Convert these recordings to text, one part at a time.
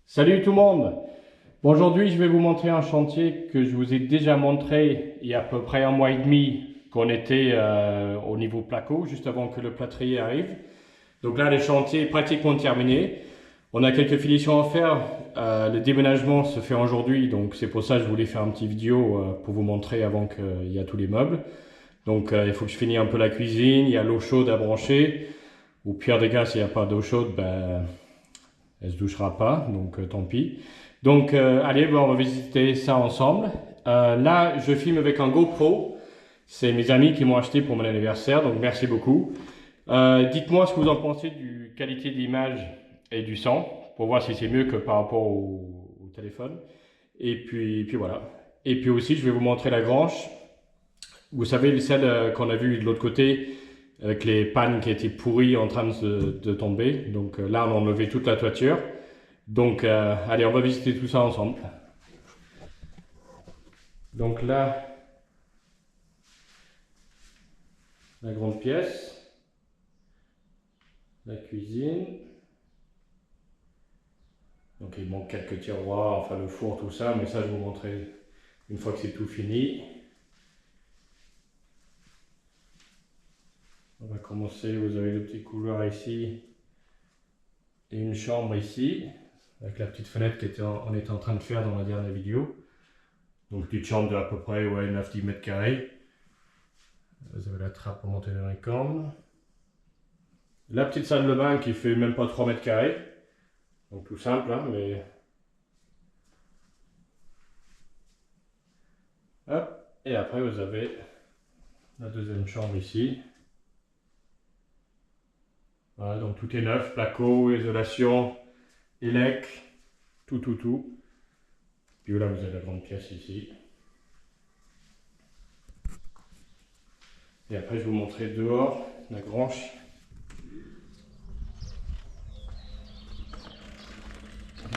Salut tout le monde! Bon, aujourd'hui, je vais vous montrer un chantier que je vous ai déjà montré il y a à peu près un mois et demi qu'on était au niveau placo, juste avant que le plâtrier arrive. Donc là, le chantier est pratiquement terminé. On a quelques finitions à faire. Le déménagement se fait aujourd'hui, donc c'est pour ça que je voulais faire une petite vidéo pour vous montrer avant qu'il y a tous les meubles. Donc il faut que je finisse un peu la cuisine, il y a l'eau chaude à brancher. Au pire des cas, s'il n'y a pas d'eau chaude, ben, elle se douchera pas, donc tant pis. Donc allez, bon, on va visiter ça ensemble. Là, je filme avec un GoPro. C'est mes amis qui m'ont acheté pour mon anniversaire, donc merci beaucoup. Dites-moi ce que vous en pensez du qualité d'image et du son, pour voir si c'est mieux que par rapport au téléphone. Et puis voilà. Et puis aussi, je vais vous montrer la grange. Vous savez, celle qu'on a vue de l'autre côté, avec les pannes qui étaient pourries en train de tomber. Donc là, on a enlevé toute la toiture. Donc allez, on va visiter tout ça ensemble. Donc là, la grande pièce, la cuisine. Donc il manque quelques tiroirs, enfin le four, tout ça, mais ça je vous montrerai une fois que c'est tout fini. On va commencer, vous avez le petit couloir ici et une chambre ici, avec la petite fenêtre qu'on était en train de faire dans la dernière vidéo. Donc petite chambre de à peu près 9-10 mètres carrés. Vous avez la trappe pour monter dans les cornes. La petite salle de bain qui fait même pas 3 mètres carrés. Donc tout simple, hein, mais... Hop. Et après vous avez la deuxième chambre ici. Voilà, donc tout est neuf, placo, isolation, élec, tout. Puis là vous avez la grande pièce ici. Et après je vais vous montrer dehors, la grange.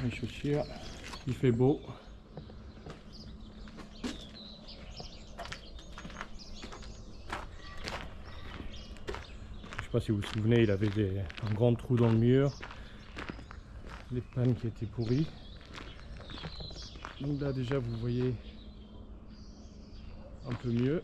Les chaussures, il fait beau. Je sais pas si vous vous souvenez, il avait un grand trou dans le mur, les pannes qui étaient pourries. Donc là déjà vous voyez un peu mieux.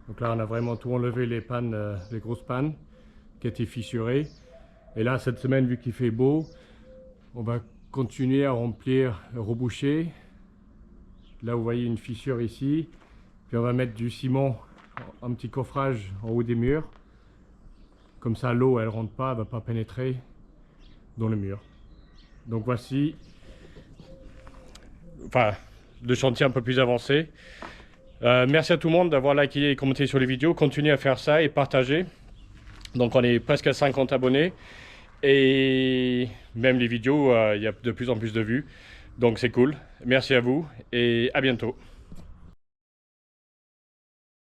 Donc là on a vraiment tout enlevé, les pannes, les grosses pannes qui étaient fissurées. Et là cette semaine, vu qu'il fait beau, on va continuer à remplir, reboucher. Là vous voyez une fissure ici. Puis on va mettre du ciment, un petit coffrage en haut des murs. Comme ça l'eau elle rentre pas, elle va pas pénétrer dans le mur. Donc voici, enfin, le chantier un peu plus avancé. Merci à tout le monde d'avoir liké et commenté sur les vidéos. Continuez à faire ça et partager. Donc on est presque à 50 abonnés. Et même les vidéos, il y a de plus en plus de vues. Donc c'est cool. Merci à vous et à bientôt.